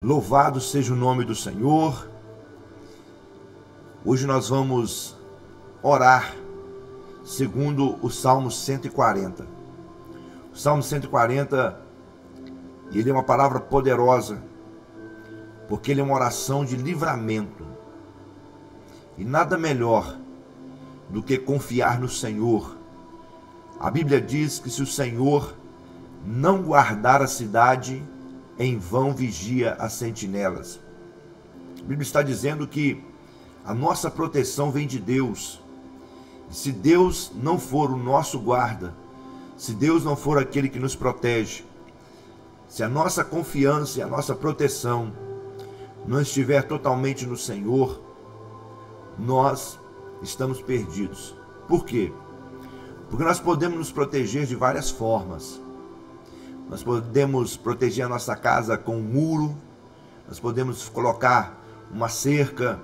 Louvado seja o nome do Senhor. Hoje nós vamos orar segundo o Salmo 140. O Salmo 140, ele é uma palavra poderosa, porque ele é uma oração de livramento. E nada melhor do que confiar no Senhor. A Bíblia diz que se o Senhor não guardar a cidade, em vão vigia as sentinelas. A Bíblia está dizendo que a nossa proteção vem de Deus. E se Deus não for o nosso guarda, se Deus não for aquele que nos protege, se a nossa confiança e a nossa proteção não estiver totalmente no Senhor, nós estamos perdidos. Por quê? Porque nós podemos nos proteger de várias formas. Nós podemos proteger a nossa casa com um muro, nós podemos colocar uma cerca,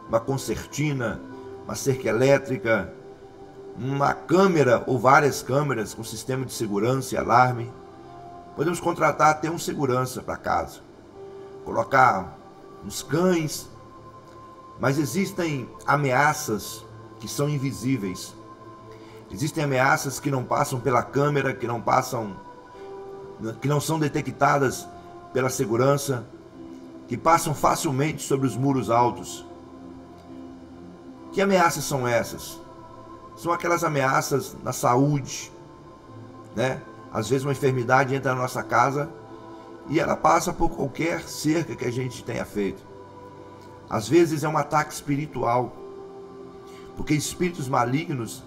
uma concertina, uma cerca elétrica, uma câmera ou várias câmeras com sistema de segurança e alarme. Podemos contratar até um segurança para casa, colocar uns cães, mas existem ameaças que são invisíveis. Existem ameaças que não passam pela câmera, que não são detectadas pela segurança, que passam facilmente sobre os muros altos. Que ameaças são essas? São aquelas ameaças na saúde, né? Às vezes uma enfermidade entra na nossa casa e ela passa por qualquer cerca que a gente tenha feito. Às vezes é um ataque espiritual, porque espíritos malignos,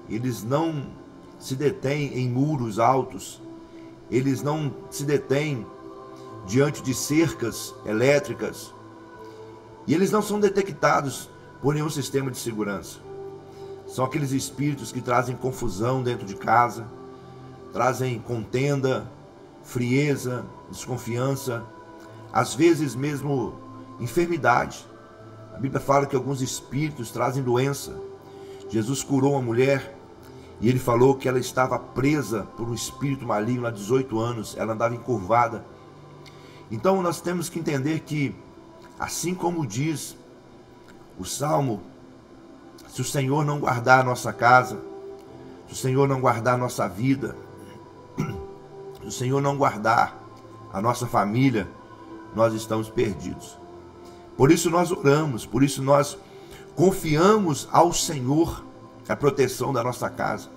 eles não se detêm em muros altos, eles não se detêm diante de cercas elétricas e eles não são detectados por nenhum sistema de segurança. São aqueles espíritos que trazem confusão dentro de casa, trazem contenda, frieza, desconfiança, às vezes mesmo enfermidade. A Bíblia fala que alguns espíritos trazem doença. Jesus curou uma mulher e ele falou que ela estava presa por um espírito maligno há 18 anos, ela andava encurvada. Então nós temos que entender que, assim como diz o Salmo, se o Senhor não guardar a nossa casa, se o Senhor não guardar a nossa vida, se o Senhor não guardar a nossa família, nós estamos perdidos. Por isso nós oramos, por isso nós confiamos ao Senhor a proteção da nossa casa.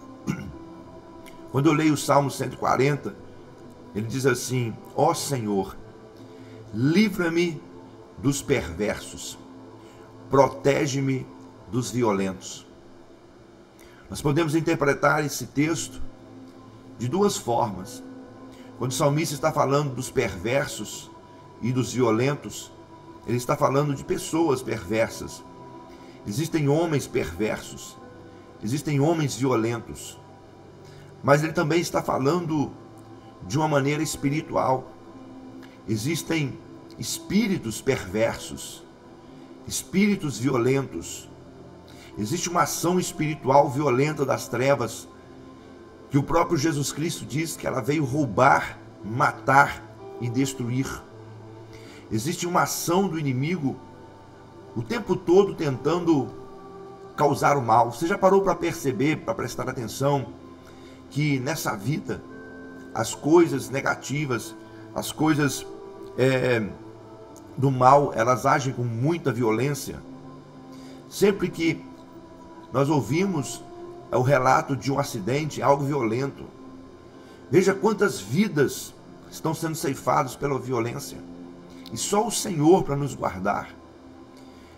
Quando eu leio o Salmo 140, ele diz assim: ó Senhor, livra-me dos perversos, protege-me dos violentos. Nós podemos interpretar esse texto de duas formas. Quando o salmista está falando dos perversos e dos violentos, ele está falando de pessoas perversas. Existem homens perversos, existem homens violentos, mas ele também está falando de uma maneira espiritual. Existem espíritos perversos, espíritos violentos. Existe uma ação espiritual violenta das trevas, que o próprio Jesus Cristo diz que ela veio roubar, matar e destruir. Existe uma ação do inimigo o tempo todo tentando causar o mal. Você já parou para perceber, para prestar atenção, que nessa vida as coisas negativas, as coisas do mal, elas agem com muita violência? Sempre que nós ouvimos o relato de um acidente, algo violento, veja quantas vidas estão sendo ceifadas pela violência, e só o Senhor para nos guardar.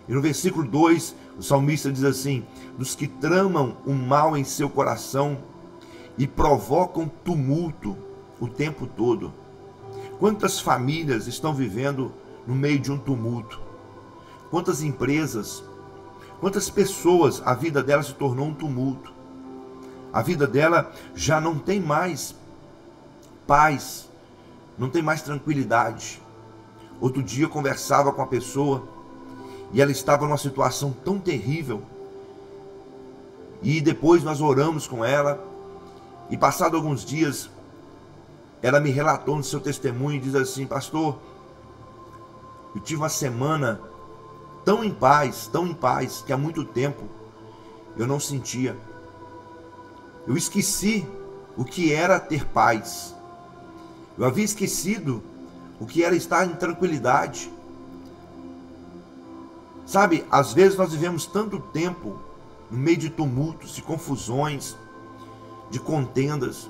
E no versículo 2, o salmista diz assim: dos que tramam o mal em seu coração e provocam tumulto o tempo todo. Quantas famílias estão vivendo no meio de um tumulto? Quantas empresas, quantas pessoas, a vida dela se tornou um tumulto. A vida dela já não tem mais paz, não tem mais tranquilidade. Outro dia eu conversava com a pessoa e ela estava numa situação tão terrível. E depois nós oramos com ela. E passado alguns dias, ela me relatou no seu testemunho e diz assim: pastor, Eu tive uma semana tão em paz, que há muito tempo eu não sentia. Eu esqueci o que era ter paz. Eu havia esquecido o que era estar em tranquilidade. Sabe, às vezes nós vivemos tanto tempo no meio de tumultos, de confusões, de contendas,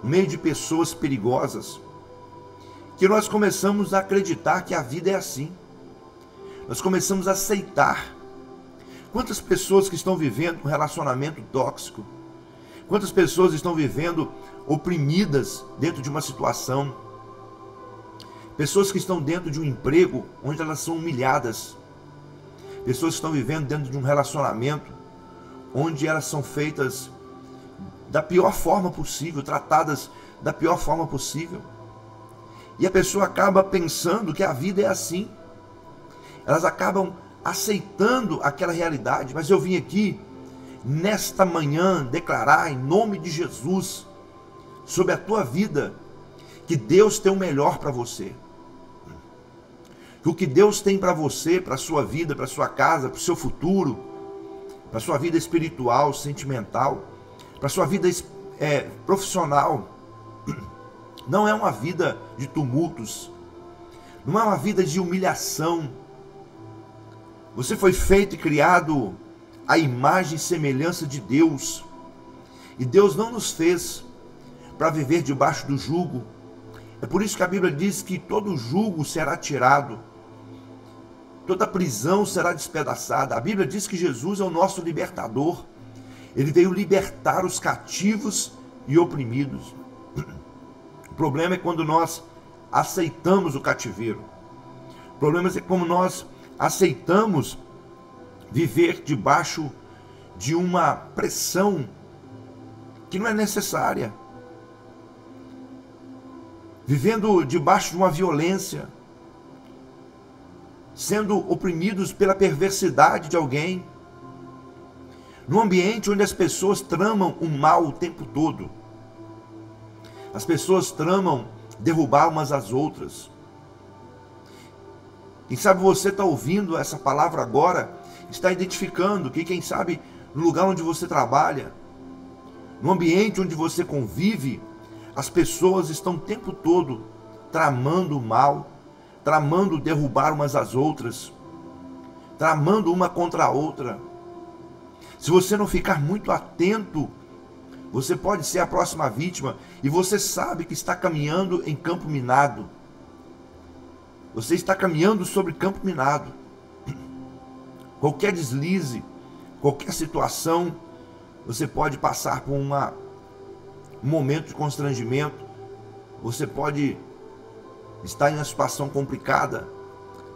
no meio de pessoas perigosas, que nós começamos a acreditar que a vida é assim. Nós começamos a aceitar. Quantas pessoas que estão vivendo um relacionamento tóxico? Quantas pessoas estão vivendo oprimidas dentro de uma situação? Pessoas que estão dentro de um emprego onde elas são humilhadas. Pessoas que estão vivendo dentro de um relacionamento onde elas são feitas da pior forma possível, tratadas da pior forma possível. E a pessoa acaba pensando que a vida é assim. Elas acabam aceitando aquela realidade. Mas eu vim aqui, nesta manhã, declarar em nome de Jesus, sobre a tua vida, que Deus tem o melhor para você. Que o que Deus tem para você, para a sua vida, para a sua casa, para o seu futuro, para a sua vida espiritual, sentimental, para a sua vida profissional, não é uma vida de tumultos, não é uma vida de humilhação. Você foi feito e criado à imagem e semelhança de Deus. E Deus não nos fez para viver debaixo do jugo. É por isso que a Bíblia diz que todo jugo será tirado, toda prisão será despedaçada. A Bíblia diz que Jesus é o nosso libertador. Ele veio libertar os cativos e oprimidos. O problema é quando nós aceitamos o cativeiro. O problema é como nós aceitamos viver debaixo de uma pressão que não é necessária. Vivendo debaixo de uma violência, sendo oprimidos pela perversidade de alguém, num ambiente onde as pessoas tramam o mal o tempo todo. As pessoas tramam derrubar umas às outras. Quem sabe você está ouvindo essa palavra agora, está identificando que, quem sabe, no lugar onde você trabalha, no ambiente onde você convive, as pessoas estão o tempo todo tramando o mal, tramando derrubar umas às outras, tramando uma contra a outra. Se você não ficar muito atento, você pode ser a próxima vítima, e você sabe que está caminhando em campo minado. Você está caminhando sobre campo minado. Qualquer deslize, qualquer situação, você pode passar por um momento de constrangimento. Você pode estar em uma situação complicada,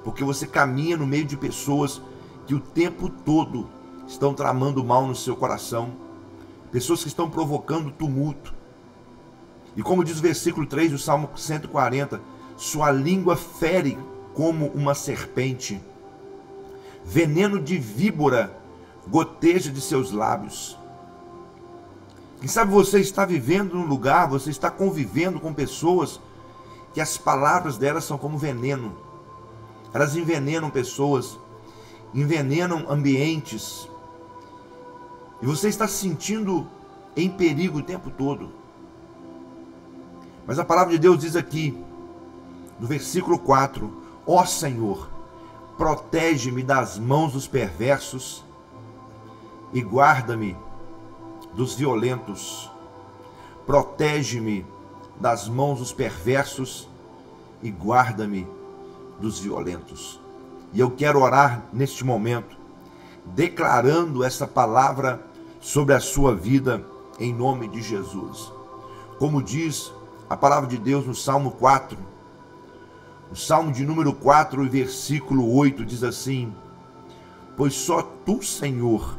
porque você caminha no meio de pessoas que o tempo todo estão tramando mal no seu coração. Pessoas que estão provocando tumulto. E como diz o versículo 3 do Salmo 140, sua língua fere como uma serpente, veneno de víbora goteja de seus lábios. Quem sabe você está vivendo num lugar, você está convivendo com pessoas que as palavras delas são como veneno. Elas envenenam pessoas, envenenam ambientes. E você está se sentindo em perigo o tempo todo. Mas a palavra de Deus diz aqui, no versículo 4, ó Senhor, protege-me das mãos dos perversos e guarda-me dos violentos. Protege-me das mãos dos perversos e guarda-me dos violentos. E eu quero orar neste momento, declarando essa palavra sobre a sua vida, em nome de Jesus. Como diz a palavra de Deus no Salmo 4, o Salmo de número 4, versículo 8, diz assim: pois só tu, Senhor,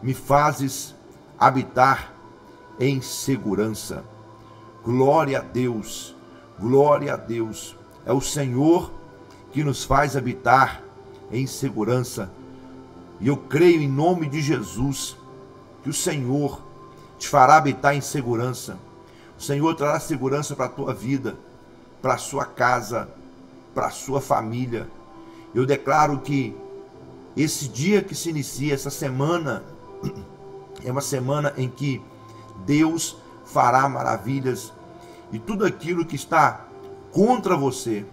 me fazes habitar em segurança. Glória a Deus, glória a Deus. É o Senhor que nos faz habitar em segurança. E eu creio em nome de Jesus que o Senhor te fará habitar em segurança. O Senhor trará segurança para a tua vida, para a sua casa, para a sua família. Eu declaro que esse dia que se inicia, essa semana, é uma semana em que Deus fará maravilhas, e tudo aquilo que está contra você,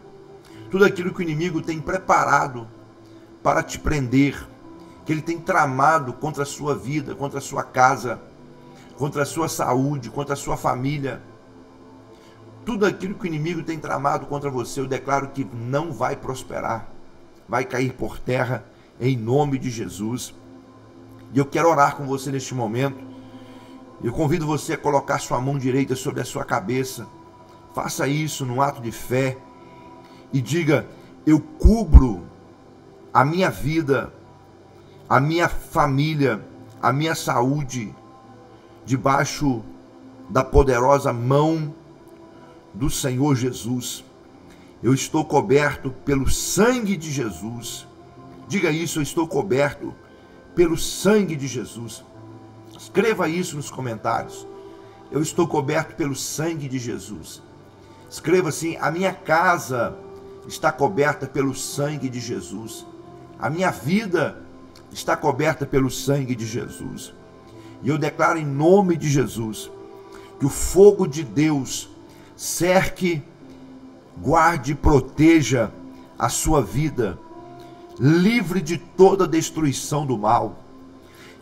tudo aquilo que o inimigo tem preparado para te prender, que ele tem tramado contra a sua vida, contra a sua casa, contra a sua saúde, contra a sua família, tudo aquilo que o inimigo tem tramado contra você, eu declaro que não vai prosperar, vai cair por terra em nome de Jesus. E eu quero orar com você neste momento. Eu convido você a colocar sua mão direita sobre a sua cabeça. Faça isso num ato de fé e diga: eu cubro a minha vida, a minha família, a minha saúde debaixo da poderosa mão do Senhor Jesus. Eu estou coberto pelo sangue de Jesus. Diga isso: eu estou coberto pelo sangue de Jesus. Escreva isso nos comentários. Eu estou coberto pelo sangue de Jesus. Escreva assim: a minha casa está coberta pelo sangue de Jesus. A minha vida está coberta pelo sangue de Jesus. E eu declaro em nome de Jesus que o fogo de Deus cerque, guarde e proteja a sua vida, livre de toda destruição do mal.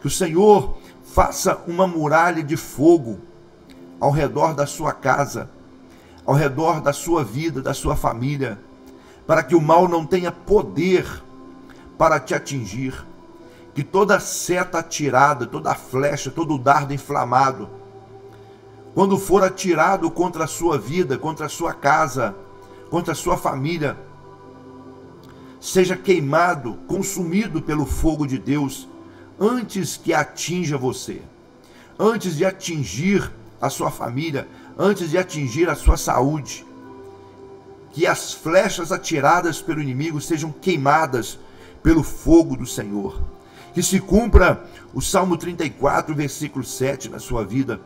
Que o Senhor faça uma muralha de fogo ao redor da sua casa, ao redor da sua vida, da sua família, para que o mal não tenha poder para te atingir. Que toda seta atirada, toda flecha, todo dardo inflamado, quando for atirado contra a sua vida, contra a sua casa, contra a sua família, seja queimado, consumido pelo fogo de Deus, antes que atinja você, antes de atingir a sua família, antes de atingir a sua saúde. Que as flechas atiradas pelo inimigo sejam queimadas pelo fogo do Senhor. Que se cumpra o Salmo 34, versículo 7 na sua vida.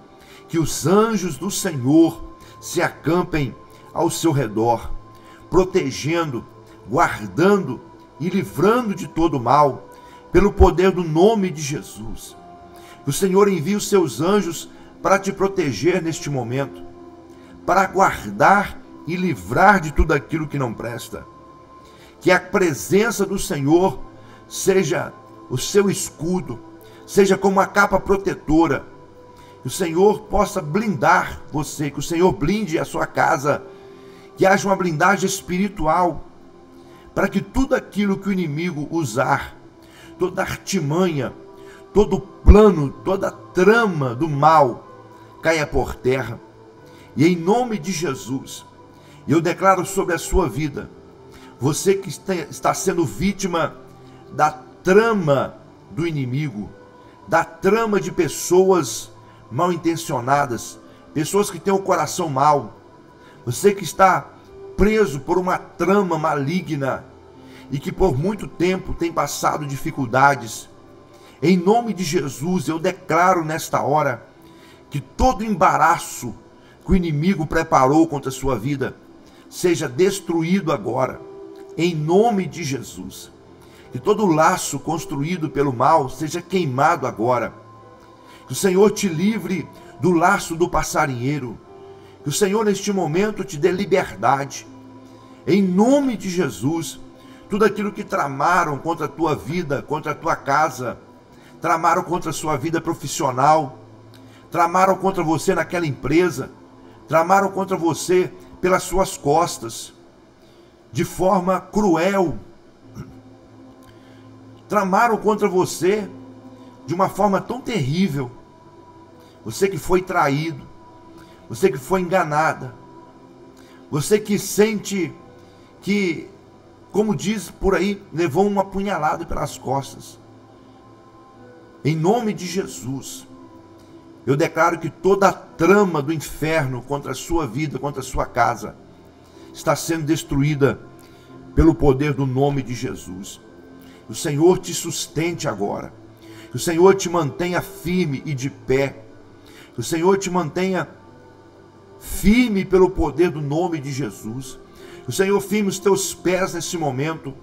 Que os anjos do Senhor se acampem ao seu redor, protegendo, guardando e livrando de todo mal, pelo poder do nome de Jesus. Que o Senhor envie os seus anjos para te proteger neste momento, para guardar e livrar de tudo aquilo que não presta. Que a presença do Senhor seja o seu escudo, seja como uma capa protetora. Que o Senhor possa blindar você, que o Senhor blinde a sua casa, que haja uma blindagem espiritual, para que tudo aquilo que o inimigo usar, toda artimanha, todo plano, toda trama do mal, caia por terra. E em nome de Jesus, eu declaro sobre a sua vida, você que está sendo vítima da trama do inimigo, da trama de pessoas mal intencionadas, pessoas que têm o coração mau, você que está preso por uma trama maligna e que por muito tempo tem passado dificuldades, em nome de Jesus eu declaro nesta hora que todo embaraço que o inimigo preparou contra a sua vida seja destruído agora, em nome de Jesus. Que todo laço construído pelo mal seja queimado agora. Que o Senhor te livre do laço do passarinheiro. Que o Senhor neste momento te dê liberdade. Em nome de Jesus, tudo aquilo que tramaram contra a tua vida, contra a tua casa, tramaram contra a sua vida profissional, tramaram contra você naquela empresa, tramaram contra você pelas suas costas, de forma cruel, tramaram contra você de uma forma tão terrível. Você que foi traído, você que foi enganada, você que sente que, como diz por aí, levou uma apunhalada pelas costas. Em nome de Jesus, eu declaro que toda a trama do inferno contra a sua vida, contra a sua casa, está sendo destruída pelo poder do nome de Jesus. Que o Senhor te sustente agora. Que o Senhor te mantenha firme e de pé. Que o Senhor te mantenha firme pelo poder do nome de Jesus. Que Que o Senhor firme os teus pés neste momento.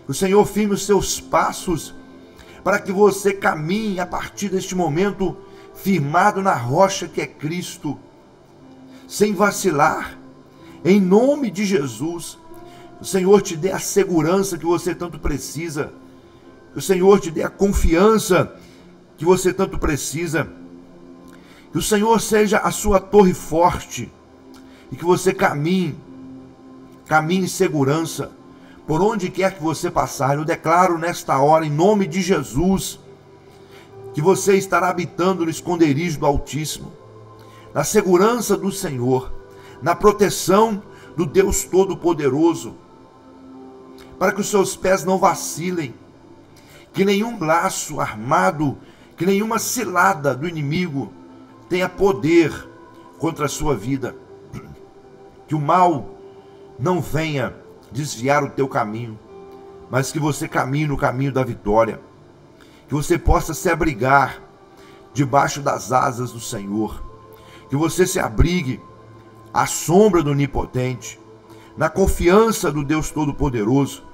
Que o Senhor firme os teus passos, para que você caminhe a partir deste momento firmado na rocha que é Cristo, sem vacilar, em nome de Jesus. Que o Senhor te dê a segurança que você tanto precisa. Que o Senhor te dê a confiança que você tanto precisa. Que o Senhor seja a sua torre forte e que você caminhe em segurança por onde quer que você passar. Eu declaro nesta hora, em nome de Jesus, que você estará habitando no esconderijo do Altíssimo, na segurança do Senhor, na proteção do Deus Todo-Poderoso, para que os seus pés não vacilem, que nenhum laço armado, que nenhuma cilada do inimigo tenha poder contra a sua vida, que o mal não venha desviar o teu caminho, mas que você caminhe no caminho da vitória, que você possa se abrigar debaixo das asas do Senhor, que você se abrigue à sombra do Onipotente, na confiança do Deus Todo-Poderoso.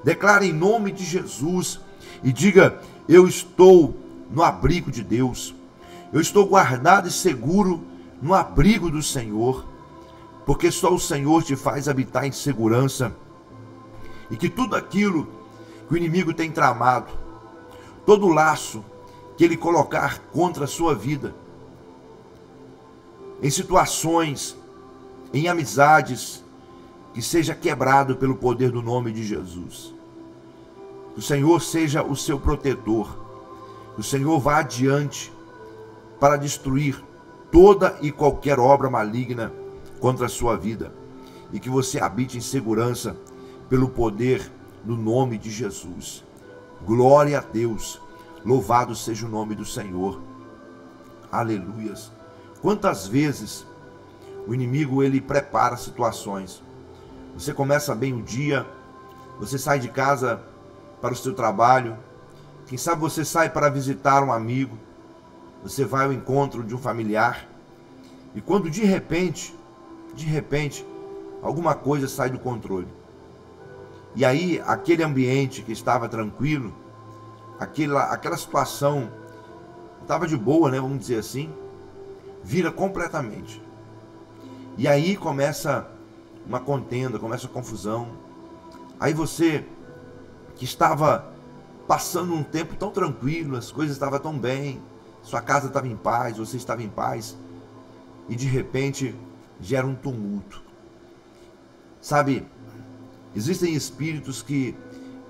Declare em nome de Jesus e diga: eu estou no abrigo de Deus, eu estou guardado e seguro no abrigo do Senhor, porque só o Senhor te faz habitar em segurança, e que tudo aquilo que o inimigo tem tramado, todo laço que ele colocar contra a sua vida, em situações, em amizades, que seja quebrado pelo poder do nome de Jesus. Que o Senhor seja o seu protetor, que o Senhor vá adiante para destruir toda e qualquer obra maligna contra a sua vida, e que você habite em segurança pelo poder do nome de Jesus. Glória a Deus, louvado seja o nome do Senhor. Aleluias. Quantas vezes o inimigo ele prepara situações. Você começa bem o dia, você sai de casa para o seu trabalho, quem sabe você sai para visitar um amigo, você vai ao encontro de um familiar, e quando de repente, alguma coisa sai do controle. E aí, aquele ambiente que estava tranquilo, aquela situação estava de boa, né, vamos dizer assim, vira completamente. E aí começa uma contenda, começa a confusão. Aí você, que estava passando um tempo tão tranquilo, as coisas estavam tão bem, sua casa estava em paz, você estava em paz, e de repente gera um tumulto. Sabe, existem espíritos que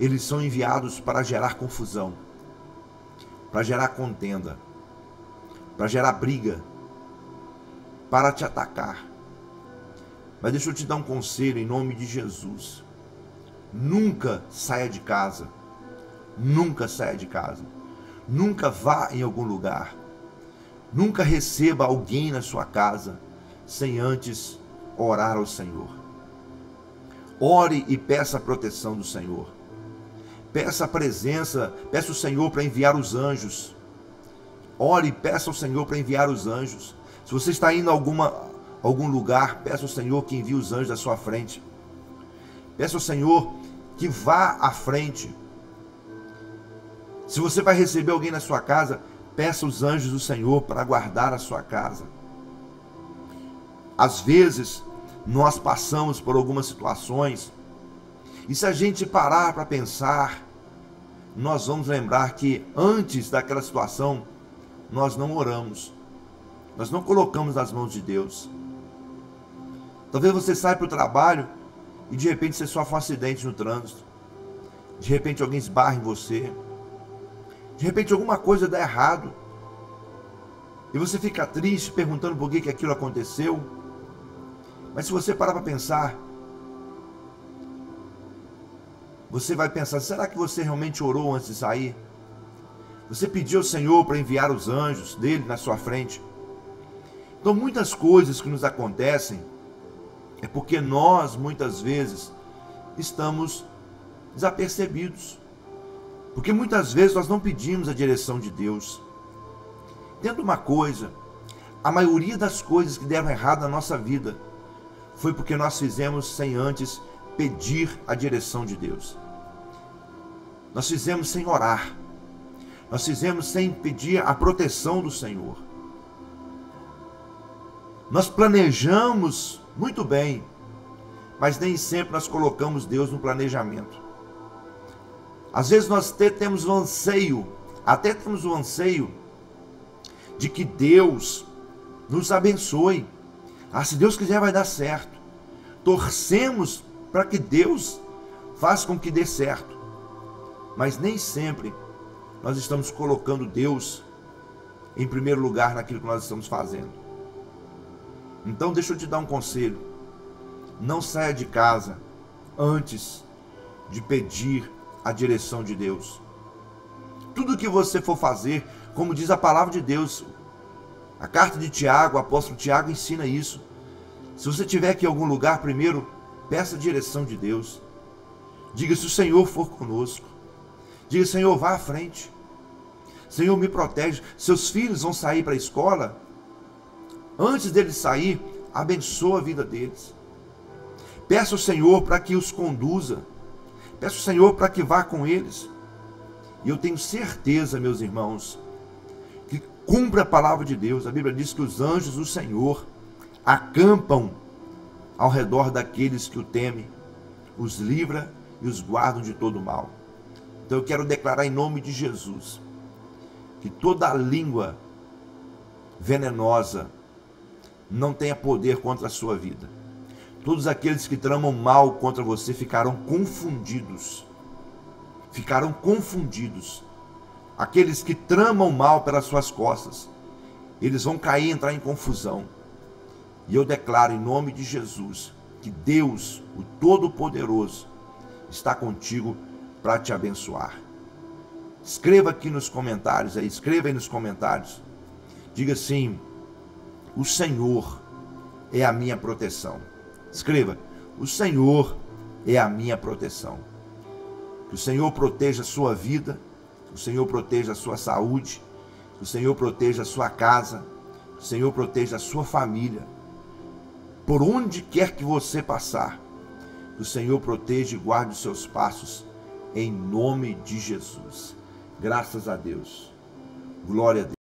eles são enviados para gerar confusão, para gerar contenda, para gerar briga, para te atacar. Mas deixa eu te dar um conselho em nome de Jesus. Nunca saia de casa. Nunca saia de casa. Nunca vá em algum lugar. Nunca receba alguém na sua casa sem antes orar ao Senhor. Ore e peça a proteção do Senhor. Peça a presença, peça o Senhor para enviar os anjos. Ore e peça ao Senhor para enviar os anjos. Se você está indo a algum lugar, peça ao Senhor que envie os anjos à sua frente. Peça ao Senhor que vá à frente. Se você vai receber alguém na sua casa, peça os anjos do Senhor para guardar a sua casa. Às vezes, nós passamos por algumas situações, e se a gente parar para pensar, nós vamos lembrar que antes daquela situação, nós não oramos. Nós não colocamos nas mãos de Deus. Talvez você saia para o trabalho e de repente você sofre um acidente no trânsito. De repente alguém esbarra em você. De repente alguma coisa dá errado. E você fica triste perguntando por que aquilo aconteceu. Mas se você parar para pensar, você vai pensar, será que você realmente orou antes de sair? Você pediu ao Senhor para enviar os anjos dele na sua frente? Então muitas coisas que nos acontecem é porque nós muitas vezes estamos desapercebidos. Porque muitas vezes nós não pedimos a direção de Deus. Entenda uma coisa, a maioria das coisas que deram errado na nossa vida foi porque nós fizemos sem antes pedir a direção de Deus. Nós fizemos sem orar. Nós fizemos sem pedir a proteção do Senhor. Nós planejamos muito bem, mas nem sempre nós colocamos Deus no planejamento. Às vezes nós temos o anseio, de que Deus nos abençoe. Se Deus quiser vai dar certo. Torcemos para que Deus faça com que dê certo. Mas nem sempre nós estamos colocando Deus em primeiro lugar naquilo que nós estamos fazendo. Então deixa eu te dar um conselho. Não saia de casa antes de pedir a direção de Deus. Tudo que você for fazer, como diz a palavra de Deus, a carta de Tiago, o apóstolo Tiago ensina isso. Se você estiver aqui em algum lugar, primeiro, peça a direção de Deus. Diga: se o Senhor for conosco. Diga: Senhor, vá à frente. Senhor, me protege. Seus filhos vão sair para a escola. Antes deles sair, abençoa a vida deles. Peça ao Senhor para que os conduza. Peça ao Senhor para que vá com eles. E eu tenho certeza, meus irmãos, que cumpra a palavra de Deus. A Bíblia diz que os anjos do Senhor acampam ao redor daqueles que o temem, os livra e os guardam de todo mal. Então eu quero declarar em nome de Jesus que toda língua venenosa não tenha poder contra a sua vida. Todos aqueles que tramam mal contra você ficarão confundidos. Ficarão confundidos. Aqueles que tramam mal pelas suas costas, eles vão cair e entrar em confusão. E eu declaro em nome de Jesus que Deus, o Todo-Poderoso, está contigo para te abençoar. Escreva aqui nos comentários, escreva aí nos comentários. Diga assim: o Senhor é a minha proteção. Escreva: o Senhor é a minha proteção. Que o Senhor proteja a sua vida, que o Senhor proteja a sua saúde, que o Senhor proteja a sua casa, que o Senhor proteja a sua família. Por onde quer que você passar, que o Senhor proteja e guarde os seus passos, em nome de Jesus. Graças a Deus. Glória a Deus.